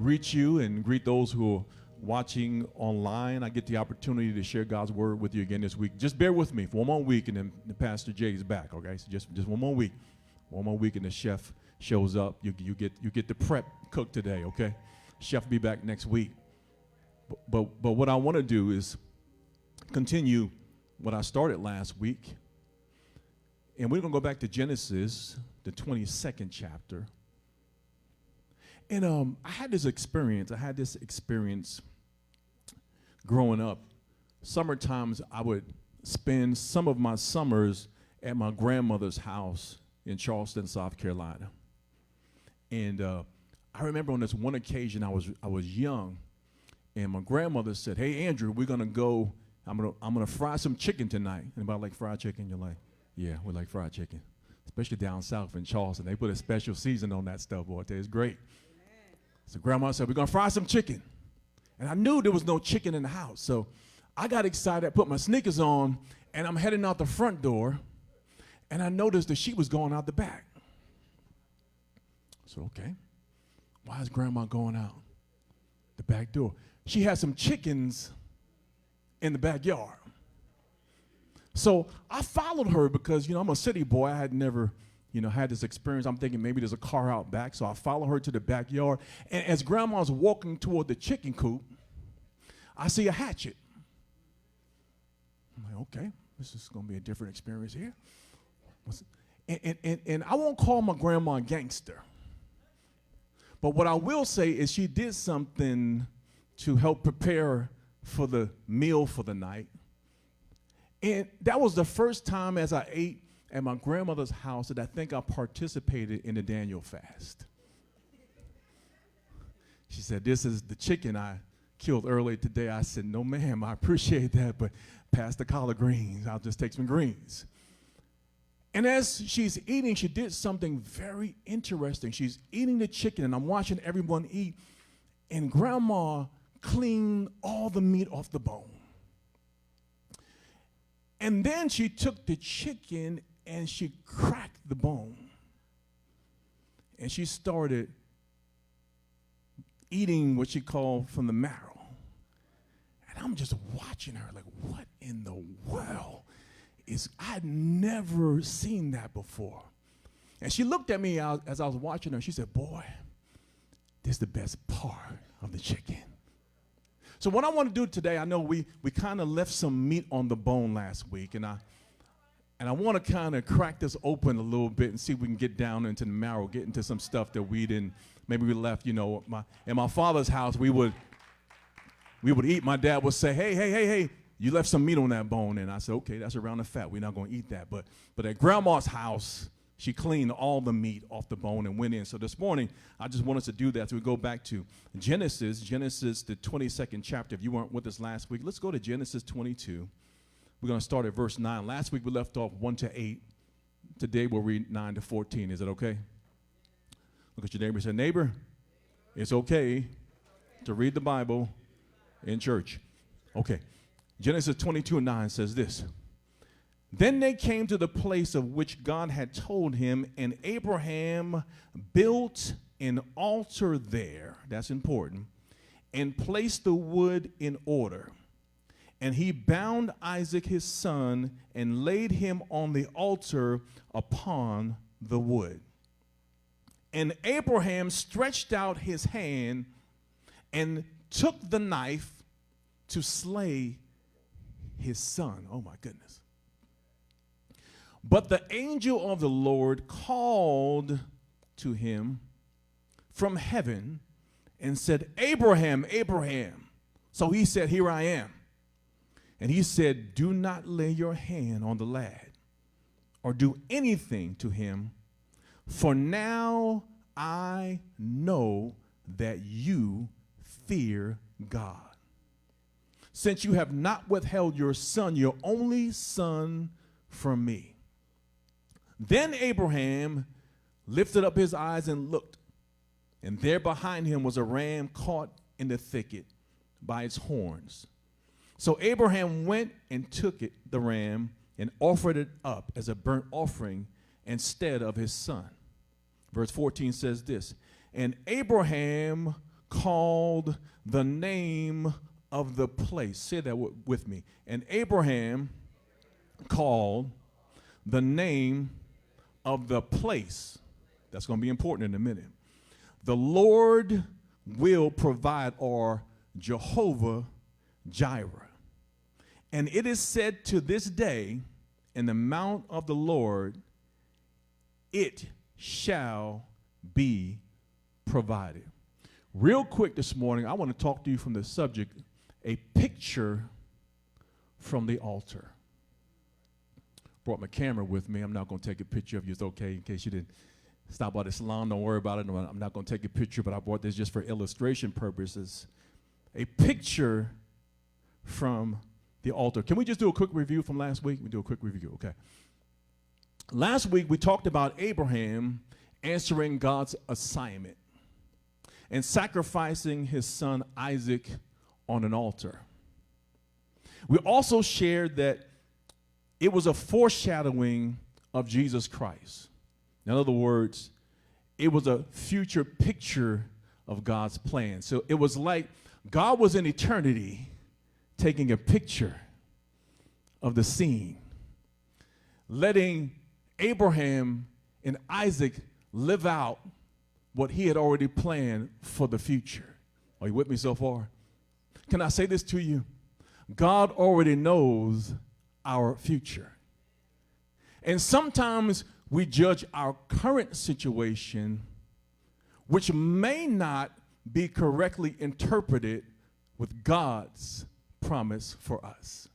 greet you and greet those who are watching online. I get the opportunity to share God's word with you again this week. Just bear with me for one more week, and then Pastor Jay is back. Okay, so just one more week, and the chef shows up. You get the prep cooked today. Okay, chef will be back next week. But what I want to do is continue what I started last week, and we're gonna go back to Genesis, the 22nd chapter. And I had this experience growing up. Summertimes, I would spend some of my summers at my grandmother's house in Charleston, South Carolina. And I remember on this one occasion, I was young, and my grandmother said, "Hey, Andrew, we're gonna go. I'm gonna fry some chicken tonight." Anybody like fried chicken? You're like, "Yeah, we like fried chicken." Especially down south in Charleston. They put a special season on that stuff, boy. It's great. So grandma said, "We're going to fry some chicken." And I knew there was no chicken in the house. So I got excited, I put my sneakers on, and I'm heading out the front door. And I noticed that she was going out the back. So, okay, why is grandma going out the back door? She had some chickens in the backyard. So I followed her because, I'm a city boy. I had never had this experience. I'm thinking maybe there's a car out back. So I follow her to the backyard. And as grandma's walking toward the chicken coop, I see a hatchet. I'm like, okay, this is going to be a different experience here. And I won't call my grandma a gangster. But what I will say is she did something to help prepare for the meal for the night. And that was the first time as I ate at my grandmother's house that I think I participated in the Daniel fast. She said, "This is the chicken I killed earlier today." I said, "No, ma'am, I appreciate that, but pass the collard greens. I'll just take some greens." And as she's eating, she did something very interesting. She's eating the chicken, and I'm watching everyone eat, and grandma cleaned all the meat off the bone. And then she took the chicken and she cracked the bone. And she started eating what she called from the marrow. And I'm just watching her like, what in the world I'd never seen that before. And she looked at me as I was watching her. She said, "Boy, this is the best part of the chicken." So what I want to do today, I know we kind of left some meat on the bone last week, and I want to kind of crack this open a little bit and see if we can get down into the marrow, get into some stuff that we left, in my father's house, we would eat. My dad would say, hey, you left some meat on that bone. And I said, okay, that's around the fat. We're not going to eat that. But at grandma's house, she cleaned all the meat off the bone and went in. So this morning, I just want us to do that. So we go back to Genesis, the 22nd chapter. If you weren't with us last week, let's go to Genesis 22. We're going to start at verse 9. Last week, we left off 1 to 8. Today, we'll read 9 to 14. Is it okay? Look at your neighbor and say, "Neighbor, it's okay to read the Bible in church." Okay. Genesis 22:9 says this. "Then they came to the place of which God had told him, and Abraham built an altar there," that's important, "and placed the wood in order. And he bound Isaac his son and laid him on the altar upon the wood. And Abraham stretched out his hand and took the knife to slay his son." Oh my goodness. "But the angel of the Lord called to him from heaven and said, 'Abraham, Abraham.' So he said, 'Here I am.' And he said, 'Do not lay your hand on the lad or do anything to him, for now I know that you fear God, since you have not withheld your son, your only son, from me.' Then Abraham lifted up his eyes and looked, and there behind him was a ram caught in the thicket by its horns. So Abraham went and took the ram, and offered it up as a burnt offering instead of his son." Verse 14 says this, "And Abraham called the name of the place. Say that with me. And Abraham called the name of the place. That's going to be important in a minute. The Lord will provide, or Jehovah Jireh. And it is said to this day, in the mount of the Lord, it shall be provided. Real quick this morning, I want to talk to you from the subject, a picture from the altar. Brought my camera with me. I'm not going to take a picture of you. It's okay in case you didn't stop by the salon. Don't worry about it. No, I'm not going to take a picture, but I brought this just for illustration purposes. A picture from the altar. Can we just do a quick review from last week? We do a quick review, okay. Last week, we talked about Abraham answering God's assignment and sacrificing his son Isaac on an altar. We also shared that it was a foreshadowing of Jesus Christ. In other words, it was a future picture of God's plan. So it was like God was in eternity taking a picture of the scene, letting Abraham and Isaac live out what he had already planned for the future. Are you with me so far? Can I say this to you? God already knows our future. And sometimes we judge our current situation, which may not be correctly interpreted with God's promise for us.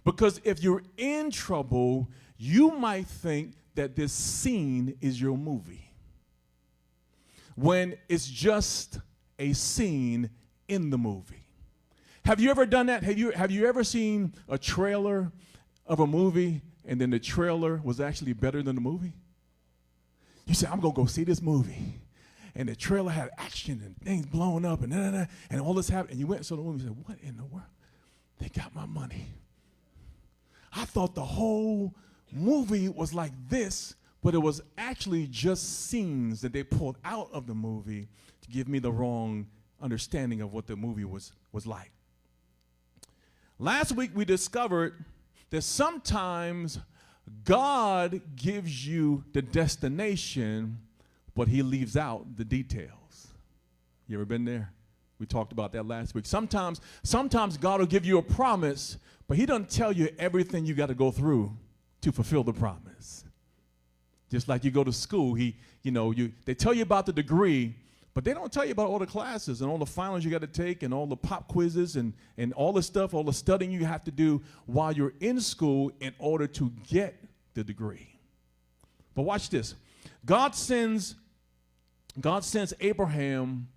Because if you're in trouble, you might think that this scene is your movie, when it's just a scene in the movie. Have you ever done that? Have you ever seen a trailer of a movie and then the trailer was actually better than the movie? You say, I'm going to go see this movie. And the trailer had action and things blowing up and all this happened. And you went and saw the movie and said, what in the world? They got my money. I thought the whole movie was like this, but it was actually just scenes that they pulled out of the movie to give me the wrong understanding of what the movie was like. Last week we discovered that sometimes God gives you the destination, but he leaves out the details. You ever been there? We talked about that last week. Sometimes God will give you a promise, but he doesn't tell you everything you got to go through to fulfill the promise. Just like you go to school, they tell you about the degree, but they don't tell you about all the classes and all the finals you got to take and all the pop quizzes and all the stuff, all the studying you have to do while you're in school in order to get the degree. But watch this. God sends Abraham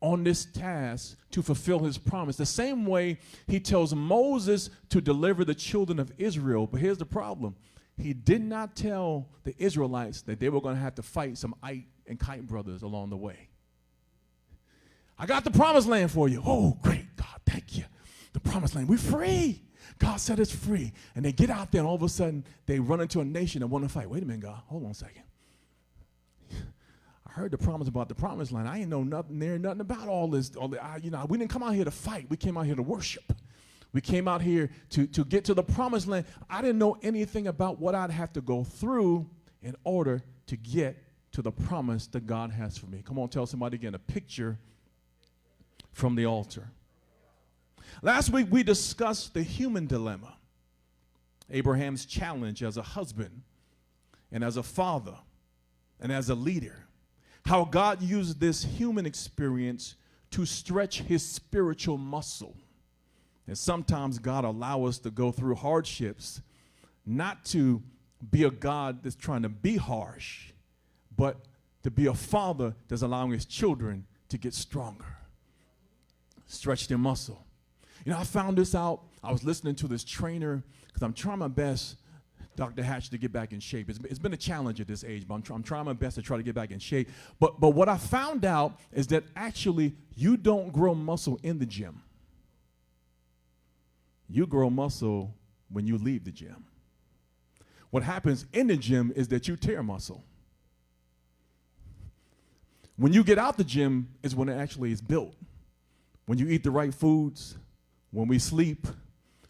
on this task to fulfill his promise. The same way he tells Moses to deliver the children of Israel. But here's the problem. He did not tell the Israelites that they were going to have to fight some Ite and Kite brothers along the way. I got the promised land for you. Oh, great, God, thank you. The promised land, we're free. God said it's free. And they get out there and all of a sudden they run into a nation that want to fight. Wait a minute, God, hold on a second. I heard the promise about the promised land. I ain't know nothing about all this. We didn't come out here to fight. We came out here to worship. We came out here to get to the promised land. I didn't know anything about what I'd have to go through in order to get to the promise that God has for me. Come on, tell somebody again, a picture from the altar. Last week we discussed the human dilemma, Abraham's challenge as a husband and as a father and as a leader, how God used this human experience to stretch his spiritual muscle. And sometimes God allows us to go through hardships, not to be a God that's trying to be harsh, but to be a father that's allowing his children to get stronger, stretch their muscle. I found this out. I was listening to this trainer because I'm trying my best, Dr. Hatch, to get back in shape. It's been a challenge at this age, but I'm trying my best to try to get back in shape. But what I found out is that actually you don't grow muscle in the gym. You grow muscle when you leave the gym. What happens in the gym is that you tear muscle. When you get out the gym is when it actually is built. When you eat the right foods, when we sleep,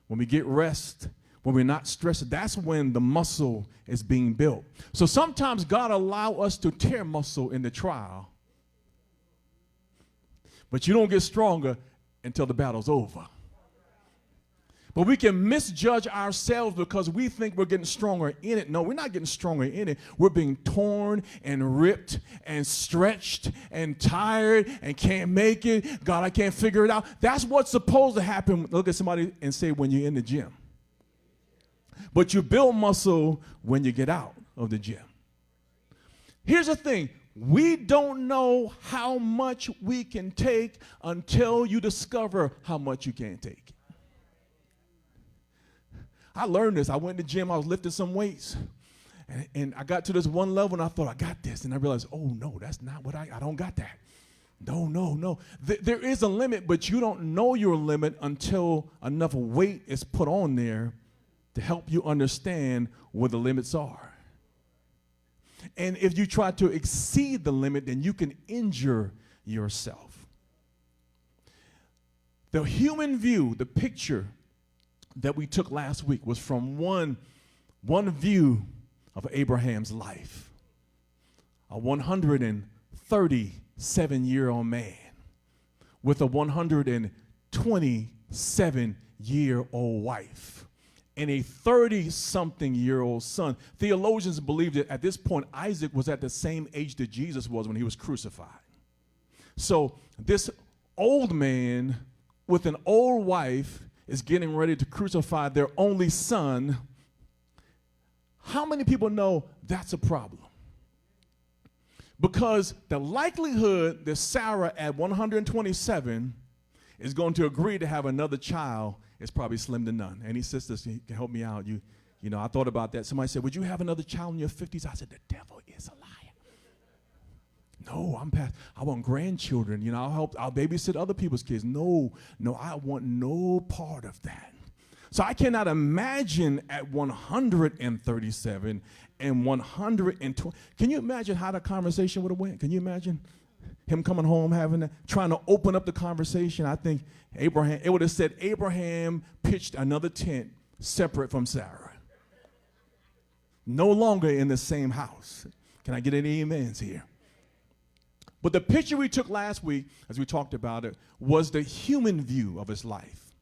when we get rest, when we're not stressed, that's when the muscle is being built. So sometimes God allow us to tear muscle in the trial, but you don't get stronger until the battle's over. But we can misjudge ourselves because we think we're getting stronger in it. No, we're not getting stronger in it. We're being torn and ripped and stretched and tired and can't make it. God, I can't figure it out. That's what's supposed to happen. Look at somebody and say, when you're in the gym. But you build muscle when you get out of the gym. Here's the thing. We don't know how much we can take until you discover how much you can't take. I learned this. I went to the gym. I was lifting some weights. And I got to this one level, and I thought, I got this. And I realized, oh, no, that's not what I don't got that. No. There is a limit, but you don't know your limit until enough weight is put on there to help you understand where the limits are. And if you try to exceed the limit, then you can injure yourself. The human view, the picture that we took last week was from one view of Abraham's life. A 137-year-old man with a 127-year-old wife and a 30-something-year-old son. Theologians believe that at this point, Isaac was at the same age that Jesus was when he was crucified. So this old man with an old wife is getting ready to crucify their only son. How many people know that's a problem? Because the likelihood that Sarah at 127 is going to agree to have another child is probably slim to none. Any sisters can help me out? You know, I thought about that. Somebody said, would you have another child in your 50s? I said, the devil is a liar. No, I want grandchildren. You know, I'll babysit other people's kids. No, I want no part of that. So I cannot imagine at 137 and 120. Can you imagine how the conversation would have went? Can you imagine him coming home, trying to open up the conversation? I think it would have said Abraham pitched another tent separate from Sarah. No longer in the same house. Can I get any amens here? But the picture we took last week, as we talked about it, was the human view of his life.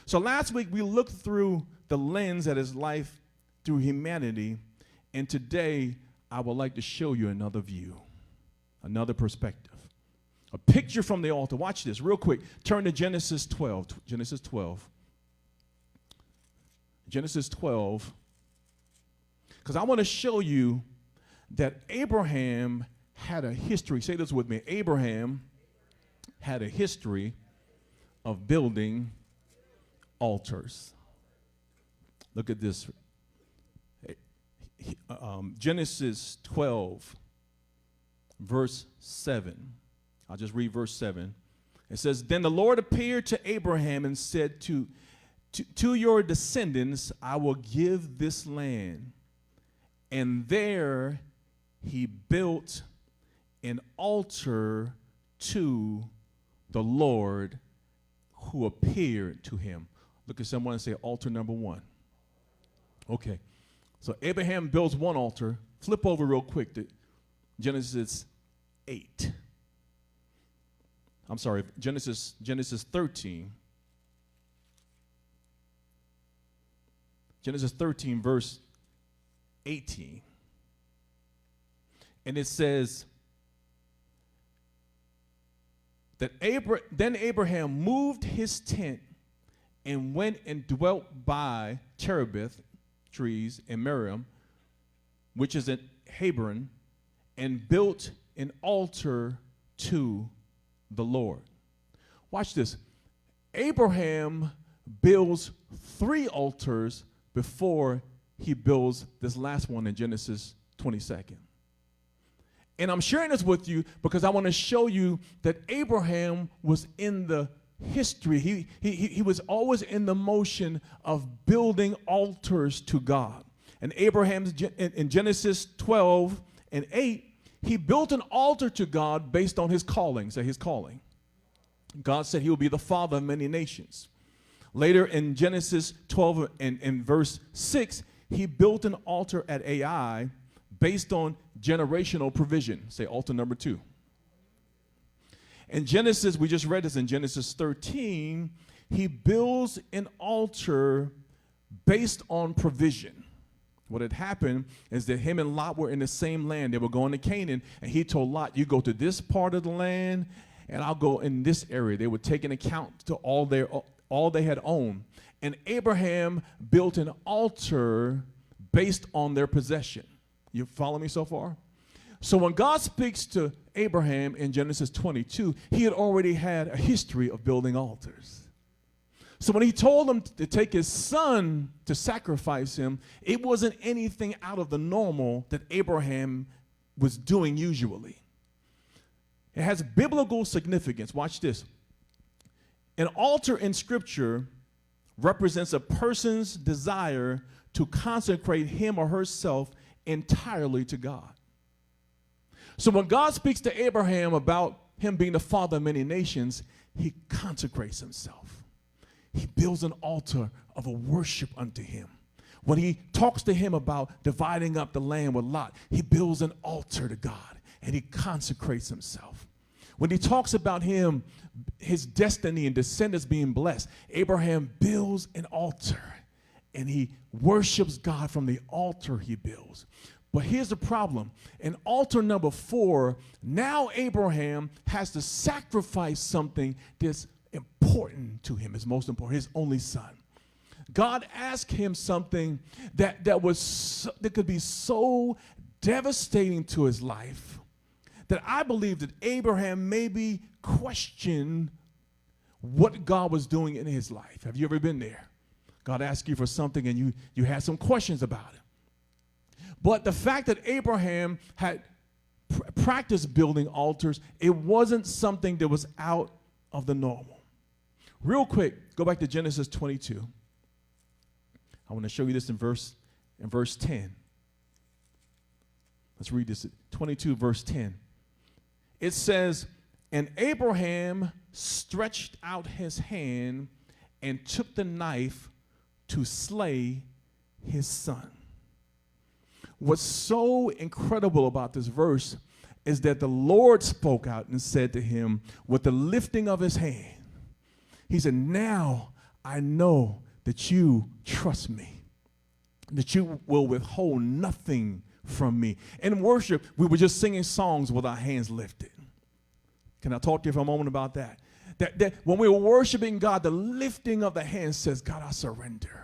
So last week we looked through the lens at his life through humanity, and today I would like to show you another view, another perspective. A picture from the altar. Watch this real quick. Turn to Genesis 12. Genesis 12. Genesis 12. Because I want to show you that Abraham had a history. Say this with me. Abraham had a history of building altars. Look at this. Genesis 12, verse 7. I'll just read verse 7. It says, then the Lord appeared to Abraham and said, to your descendants I will give this land. And there he built an altar to the Lord who appeared to him. Look at someone and say altar number one. Okay. So Abraham builds one altar. Flip over real quick to Genesis 8. I'm sorry, Genesis 13. Genesis 13, verse 18. And it says that then Abraham moved his tent and went and dwelt by Terebinth trees in Miriam, which is at Hebron, and built an altar to the Lord. Watch this. Abraham builds 3 altars before he builds this last one in Genesis 22nd. And I'm sharing this with you because I want to show you that Abraham was in the history. He was always in the motion of building altars to God. And Abraham, in Genesis 12 and 8, he built an altar to God based on his calling. Say his calling. God said he will be the father of many nations. Later in Genesis 12 and verse 6, he built an altar at Ai based on generational provision. Say altar number 2. In Genesis, we just read this in Genesis 13, he builds an altar based on provision. What had happened is that him and Lot were in the same land. They were going to Canaan, and he told Lot, you go to this part of the land, and I'll go in this area. They were taking account to all they had owned. And Abraham built an altar based on their possession. You follow me so far? So when God speaks to Abraham in Genesis 22, he had already had a history of building altars. So when he told him to take his son to sacrifice him, it wasn't anything out of the normal that Abraham was doing usually. It has biblical significance. Watch this. An altar in Scripture represents a person's desire to consecrate him or herself entirely to God. So when God speaks to Abraham about him being the father of many nations, he consecrates himself. He builds an altar of a worship unto him. When he talks to him about dividing up the land with Lot, he builds an altar to God and he consecrates himself. When he talks about him, his destiny and descendants being blessed, Abraham builds an altar and he worships God from the altar he builds. But here's the problem. In altar number 4, now Abraham has to sacrifice something that's important to him, is most important, his only son. God asked him something that could be so devastating to his life that I believe that Abraham maybe questioned what God was doing in his life. Have you ever been there? God asked you for something and you had some questions about it. But the fact that Abraham had practiced building altars, it wasn't something that was out of the normal. Real quick, go back to Genesis 22. I want to show you this in verse 10. Let's read this, 22 verse 10. It says, and Abraham stretched out his hand and took the knife to slay his son. What's so incredible about this verse is that the Lord spoke out and said to him with the lifting of his hand, he said, now I know that you trust me, that you will withhold nothing from me. In worship, we were just singing songs with our hands lifted. Can I talk to you for a moment about that? That when we were worshiping God, the lifting of the hands says, God, I surrender.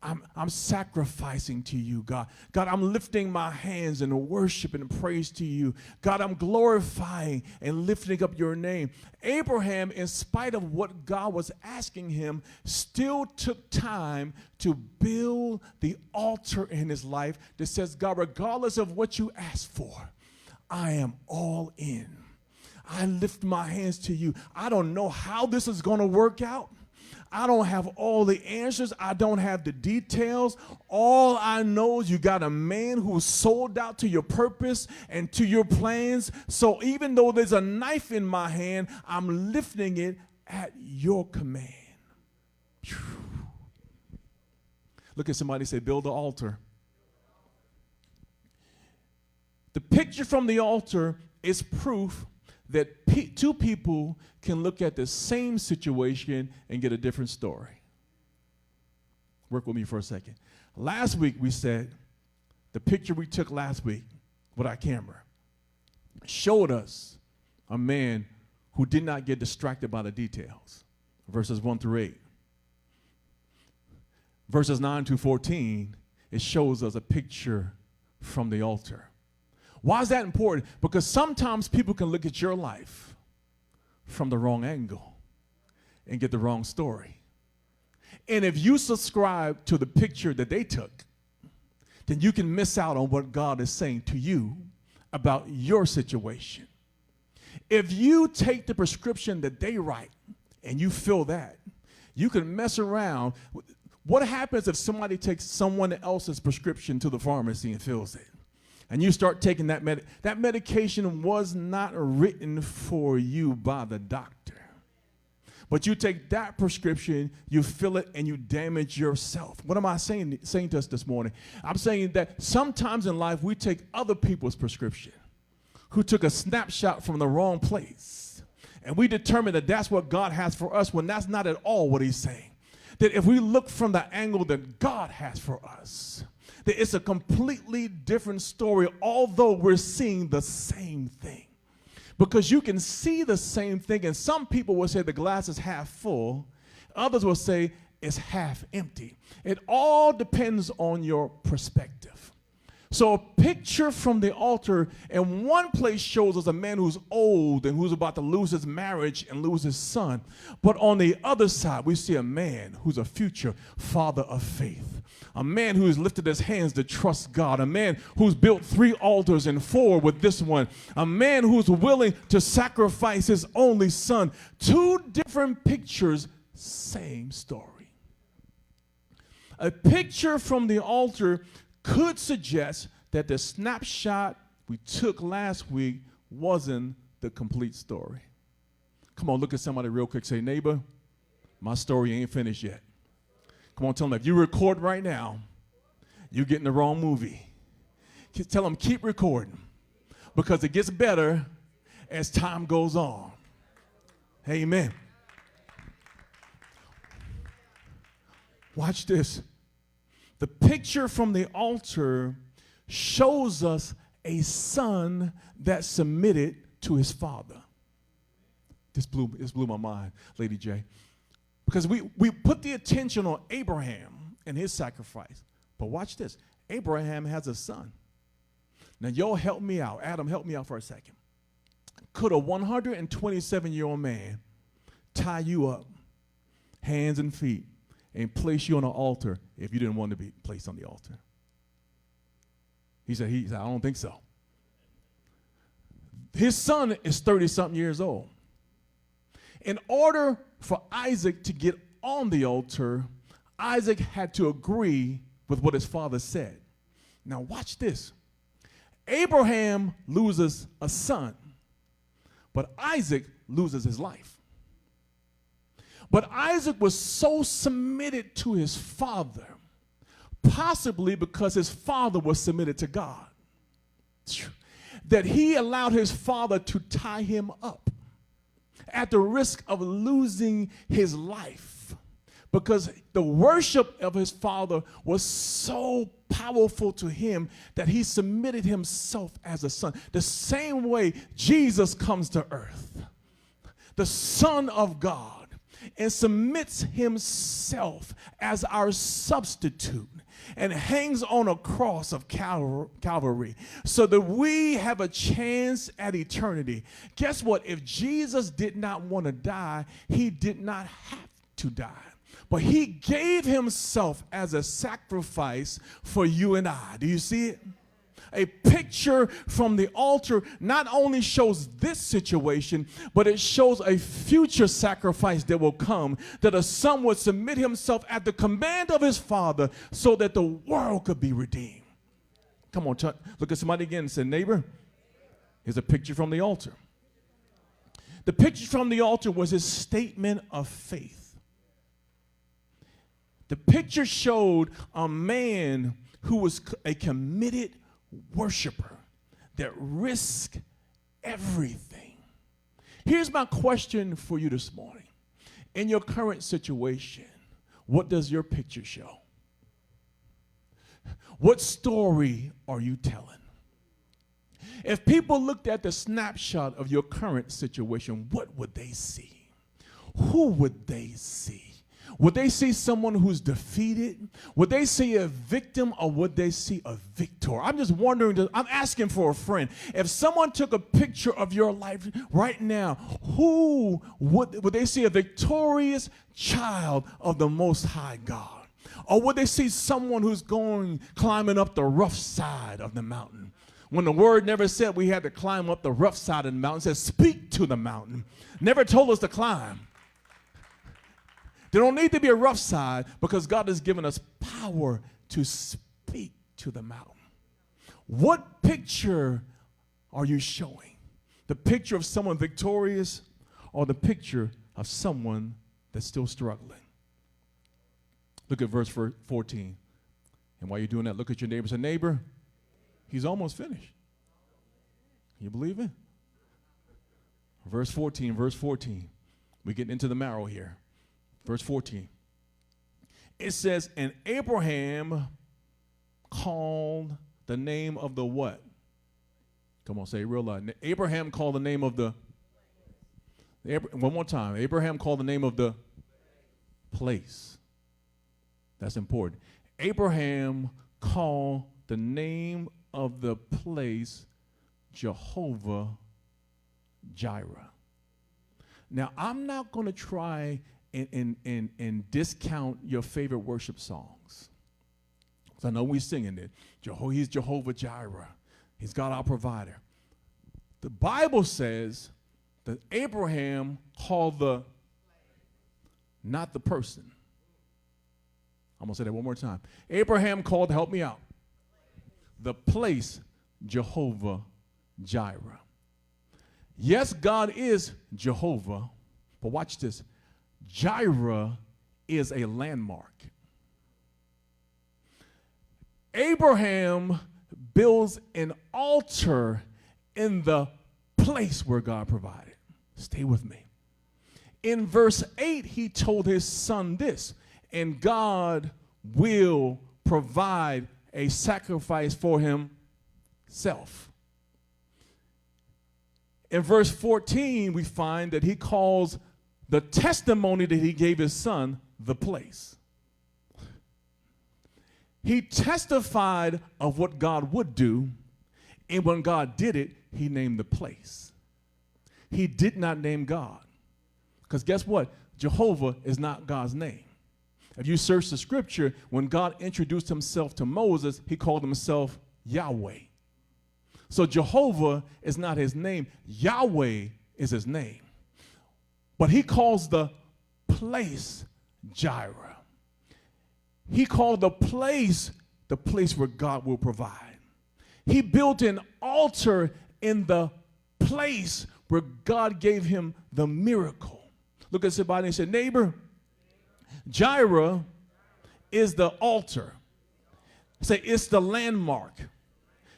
I'm sacrificing to you, God. God, I'm lifting my hands in worship and praise to you. God, I'm glorifying and lifting up your name. Abraham, in spite of what God was asking him, still took time to build the altar in his life that says, God, regardless of what you ask for, I am all in. I lift my hands to you. I don't know how this is going to work out. I don't have all the answers. I don't have the details. All I know is you got a man who's sold out to your purpose and to your plans. So even though there's a knife in my hand, I'm lifting it at your command. Whew. Look at somebody say, build the altar. The picture from the altar is proof that two people can look at the same situation and get a different story. Work with me for a second. Last week we said the picture we took last week with our camera showed us a man who did not get distracted by the details. Verses 1 through 8. Verses 9 to 14, it shows us a picture from the altar. Why is that important? Because sometimes people can look at your life from the wrong angle and get the wrong story. And if you subscribe to the picture that they took, then you can miss out on what God is saying to you about your situation. If you take the prescription that they write and you fill that, you can mess around. What happens if somebody takes someone else's prescription to the pharmacy and fills it? and you start taking that medication was not written for you by the doctor. But you take that prescription, you fill it, and you damage yourself. What am I saying to us this morning? I'm saying that sometimes in life we take other people's prescription who took a snapshot from the wrong place, and we determine that that's what God has for us when that's not at all what he's saying. That if we look from the angle that God has for us, that it's a completely different story, although we're seeing the same thing. Because you can see the same thing, and some people will say the glass is half full. Others will say it's half empty. It all depends on your perspective. So a picture from the altar in one place shows us a man who's old and who's about to lose his marriage and lose his son. But on the other side, we see a man who's a future father of faith. A man who's lifted his hands to trust God. A man who's built 3 altars and 4 with this one. A man who's willing to sacrifice his only son. 2 different pictures, same story. A picture from the altar could suggest that the snapshot we took last week wasn't the complete story. Come on, look at somebody real quick. Say, neighbor, my story ain't finished yet. Come on, tell them, if you record right now, you're getting the wrong movie. Tell them, keep recording, because it gets better as time goes on. Amen. Watch this. The picture from the altar shows us a son that submitted to his father. This blew my mind, Lady J. Because we put the attention on Abraham and his sacrifice. But watch this. Abraham has a son. Now, y'all help me out. Adam, help me out for a second. Could a 127-year-old man tie you up, hands and feet, and place you on an altar if you didn't want to be placed on the altar? He said, I don't think so. His son is 30-something years old. In order for Isaac to get on the altar, Isaac had to agree with what his father said. Now watch this. Abraham loses a son, but Isaac loses his life. But Isaac was so submitted to his father, possibly because his father was submitted to God, that he allowed his father to tie him up at the risk of losing his life, because the worship of his father was so powerful to him that he submitted himself as a son. The same way Jesus comes to earth, the Son of God, and submits himself as our substitute and hangs on a cross of Calvary so that we have a chance at eternity. Guess what? If Jesus did not want to die, he did not have to die. But he gave himself as a sacrifice for you and I. Do you see it? A picture from the altar not only shows this situation, but it shows a future sacrifice that will come, that a son would submit himself at the command of his father so that the world could be redeemed. Come on, look at somebody again and say, neighbor, here's a picture from the altar. The picture from the altar was his statement of faith. The picture showed a man who was a committed worshiper that risked everything. Here's my question for you this morning. In your current situation, what does your picture show? What story are you telling? If people looked at the snapshot of your current situation, what would they see? Who would they see? Would they see someone who's defeated? Would they see a victim, or would they see a victor? I'm just wondering, I'm asking for a friend. If someone took a picture of your life right now, who would they see? A victorious child of the Most High God? Or would they see someone who's climbing up the rough side of the mountain? When the word never said we had to climb up the rough side of the mountain, it said speak to the mountain. Never told us to climb. There don't need to be a rough side because God has given us power to speak to the mountain. What picture are you showing? The picture of someone victorious or the picture of someone that's still struggling? Look at verse 14. And while you're doing that, look at your neighbor and say, neighbor, he's almost finished. Can you believe it? Verse 14. We're getting into the marrow here. Verse 14. It says, and Abraham called the name of the what? Come on, say it real loud. Abraham called the name of the, one more time. Abraham called the name of the place. That's important. Abraham called the name of the place Jehovah Jireh. Now, I'm not going to try and discount your favorite worship songs. Because I know we're singing it. He's Jehovah Jireh. He's God our provider. The Bible says that Abraham called the, not the person. I'm going to say that one more time. Abraham called, help me out, the place Jehovah Jireh. Yes, God is Jehovah, but watch this. Jireh is a landmark. Abraham builds an altar in the place where God provided. Stay with me. In verse 8, he told his son this, and God will provide a sacrifice for himself. In verse 14, we find that he calls the testimony that he gave his son the place. He testified of what God would do, and when God did it, he named the place. He did not name God. Because guess what? Jehovah is not God's name. If you search the scripture, when God introduced himself to Moses, he called himself Yahweh. So Jehovah is not his name. Yahweh is his name. But he calls the place Jireh. He called the place where God will provide. He built an altar in the place where God gave him the miracle. Look at somebody and say, neighbor, Jireh is the altar. Say, it's the landmark.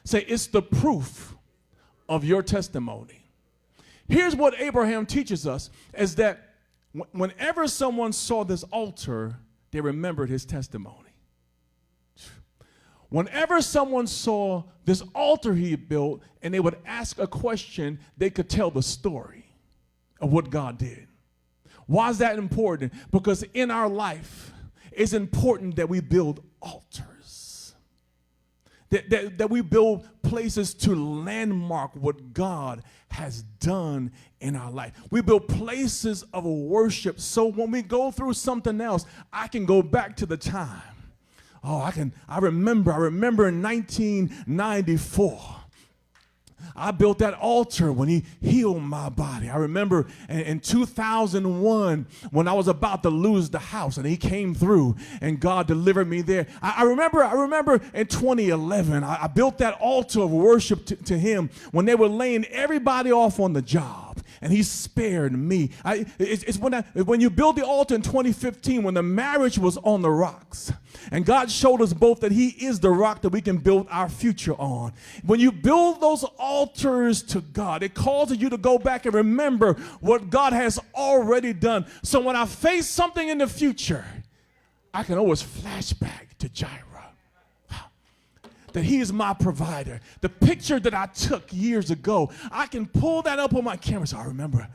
Say, it's the proof of your testimony. Here's what Abraham teaches us, is that whenever someone saw this altar, they remembered his testimony. Whenever someone saw this altar he built and they would ask a question, they could tell the story of what God did. Why is that important? Because in our life, it's important that we build altars. That we build places to landmark what God has done in our life. We build places of worship so when we go through something else, I can go back to the time. I remember in 1994. I built that altar when he healed my body. I remember in 2001 when I was about to lose the house and he came through and God delivered me there. I remember in 2011, I built that altar of worship to him when they were laying everybody off on the job and he spared me. It's when you build the altar in 2015 when the marriage was on the rocks. And God showed us both that he is the rock that we can build our future on. When you build those altars to God, it causes you to go back and remember what God has already done. So when I face something in the future, I can always flash back to Jireh. That he is my provider. The picture that I took years ago, I can pull that up on my camera. So I remember.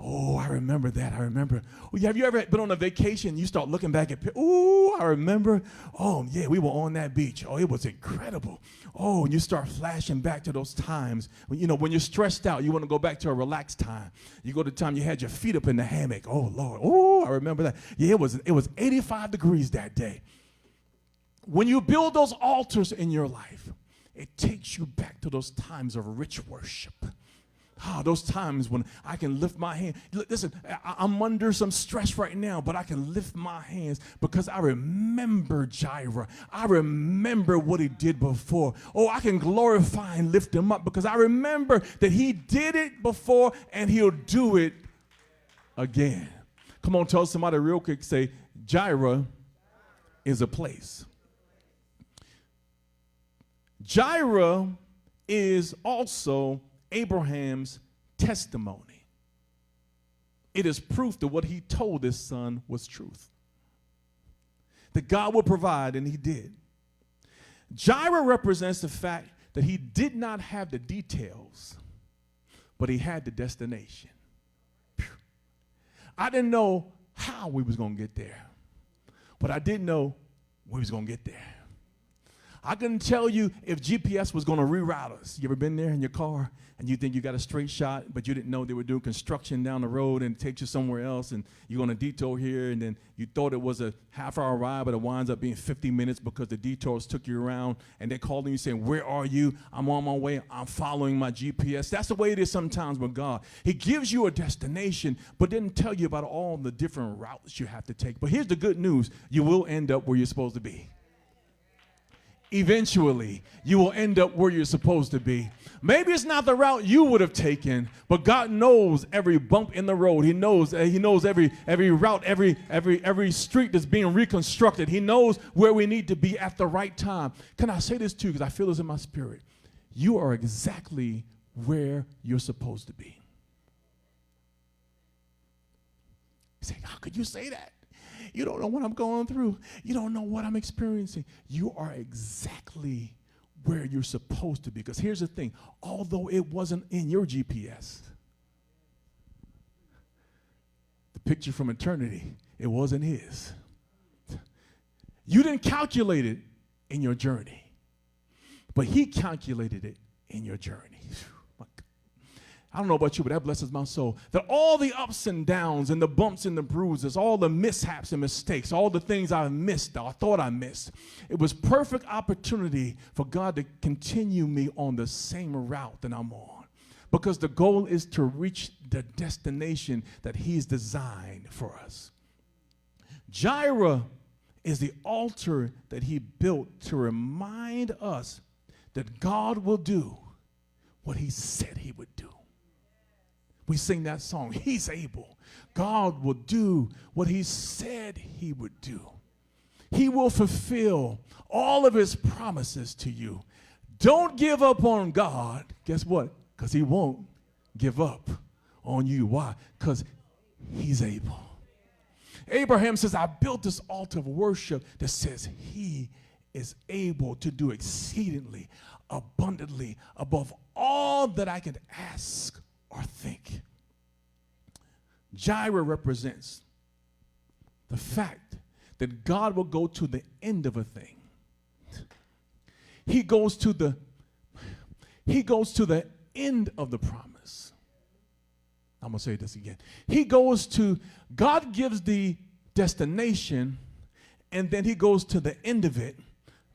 Oh, I remember that. I remember. Have you ever been on a vacation and you start looking back at, I remember. Oh, yeah, we were on that beach. Oh, it was incredible. Oh, and you start flashing back to those times. When you're stressed out, you want to go back to a relaxed time. You go to the time you had your feet up in the hammock. Oh, Lord. Oh, I remember that. Yeah, it was 85 degrees that day. When you build those altars in your life, it takes you back to those times of rich worship. Those times when I can lift my hand. Listen, I'm under some stress right now, but I can lift my hands because I remember Jireh. I remember what he did before. Oh, I can glorify and lift him up because I remember that he did it before and he'll do it again. Come on, tell somebody real quick, say, Jireh is a place. Jireh is also Abraham's testimony. It is proof that what he told his son was truth. That God will provide, and he did. Jireh represents the fact that he did not have the details, but he had the destination. I didn't know how we was going to get there, but I did know we was going to get there. I couldn't tell you if GPS was going to reroute us. You ever been there in your car and you think you got a straight shot, but you didn't know they were doing construction down the road and it takes you somewhere else and you're going to detour here, and then you thought it was a half-hour ride, but it winds up being 50 minutes because the detours took you around, and they're calling you saying, where are you? I'm on my way. I'm following my GPS. That's the way it is sometimes with God. He gives you a destination, but didn't tell you about all the different routes you have to take. But here's the good news. You will end up where you're supposed to be. Eventually, you will end up where you're supposed to be. Maybe it's not the route you would have taken, but God knows every bump in the road. He knows every route, every street that's being reconstructed. He knows where we need to be at the right time. Can I say this too, because I feel this in my spirit? You are exactly where you're supposed to be. You say, how could you say that? You don't know what I'm going through. You don't know what I'm experiencing. You are exactly where you're supposed to be. Because here's the thing. Although it wasn't in your GPS, the picture from eternity, it wasn't his. You didn't calculate it in your journey, but he calculated it in your journey. I don't know about you, but that blesses my soul. That all the ups and downs and the bumps and the bruises, all the mishaps and mistakes, all the things I missed, or thought I missed, it was perfect opportunity for God to continue me on the same route that I'm on. Because the goal is to reach the destination that he's designed for us. Jireh is the altar that he built to remind us that God will do what he said he would do. We sing that song, he's able. God will do what he said he would do. He will fulfill all of his promises to you. Don't give up on God. Guess what? Because he won't give up on you. Why? Because he's able. Abraham says, I built this altar of worship that says he is able to do exceedingly, abundantly, above all that I can ask or think. Jireh represents the fact that God will go to the end of a thing. He goes to the end of the promise. I'm going to say this again. God gives the destination, and then he goes to the end of it,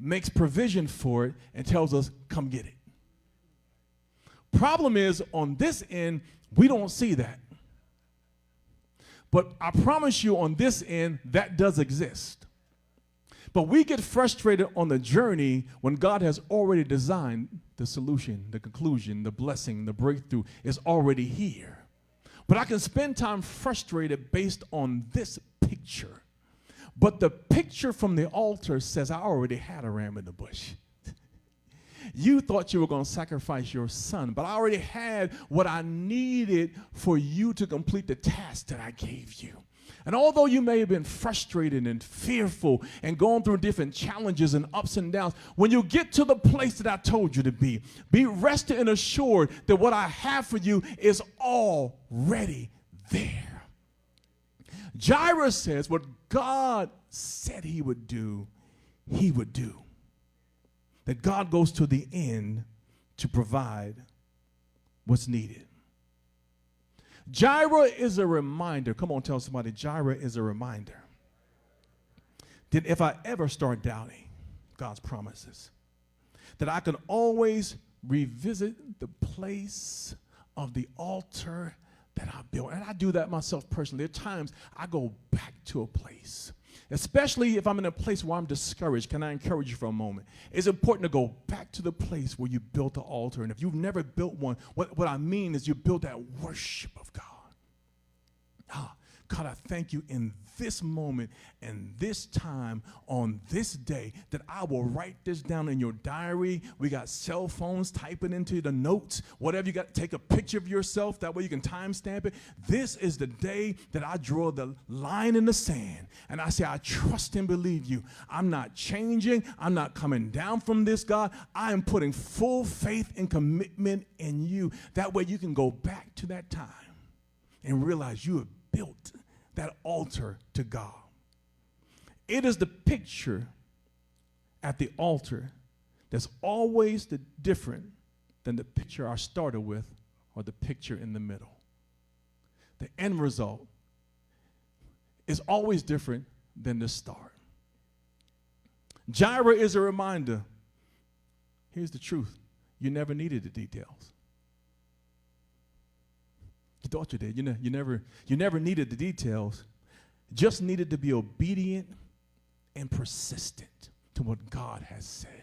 makes provision for it, and tells us, come get it. Problem is, on this end, we don't see that. But I promise you, on this end, that does exist. But we get frustrated on the journey when God has already designed the solution, the conclusion, the blessing, the breakthrough is already here. But I can spend time frustrated based on this picture. But the picture from the altar says, I already had a ram in the bush. You thought you were going to sacrifice your son, but I already had what I needed for you to complete the task that I gave you. And although you may have been frustrated and fearful and going through different challenges and ups and downs, when you get to the place that I told you to be rested and assured that what I have for you is already there. Jireh says what God said he would do, he would do. That God goes to the end to provide what's needed. Jireh is a reminder. Come on, tell somebody, Jireh is a reminder that if I ever start doubting God's promises, that I can always revisit the place of the altar that I built. And I do that myself personally. There are times I go back to a place, especially if I'm in a place where I'm discouraged. Can I encourage you for a moment? It's important to go back to the place where you built the altar. And if you've never built one, what I mean is you built that worship of God. God, I thank you in this moment and this time on this day that I will write this down in your diary. We got cell phones, type it into the notes, whatever you got, take a picture of yourself. That way you can timestamp it. This is the day that I draw the line in the sand and I say, I trust and believe you. I'm not changing. I'm not coming down from this, God. I am putting full faith and commitment in you. That way you can go back to that time and realize you have built that altar to God. It is the picture at the altar that's always different than the picture I started with or the picture in the middle. The end result is always different than the start. Jireh is a reminder. Here's the truth. You never needed the details. You thought you did. You never needed the details. Just needed to be obedient and persistent to what God has said.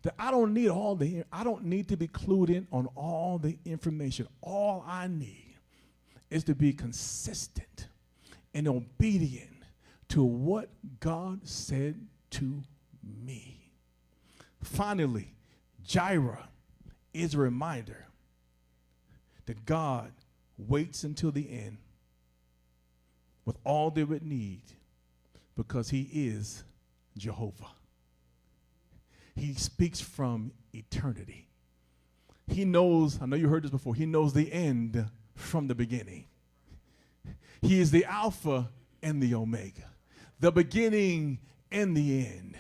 That I don't need to be clued in on all the information. All I need is to be consistent and obedient to what God said to me. Finally, Jireh is a reminder that God waits until the end with all they would need because he is Jehovah. He speaks from eternity. He knows, I know you heard this before, he knows the end from the beginning. He is the Alpha and the Omega, the beginning and the end.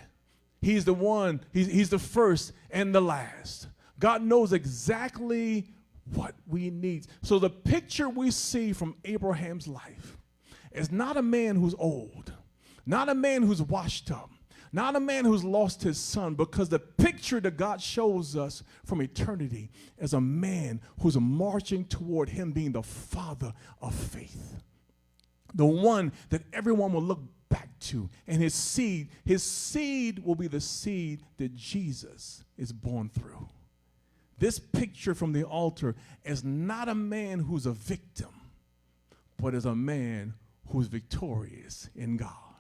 He's the one, he's the first and the last. God knows exactly what we need. So the picture we see from Abraham's life is not a man who's old, not a man who's washed up, not a man who's lost his son, because the picture that God shows us from eternity is a man who's marching toward him being the father of faith, the one that everyone will look back to, and his seed will be the seed that Jesus is born through. This picture from the altar is not a man who's a victim, but is a man who's victorious in God.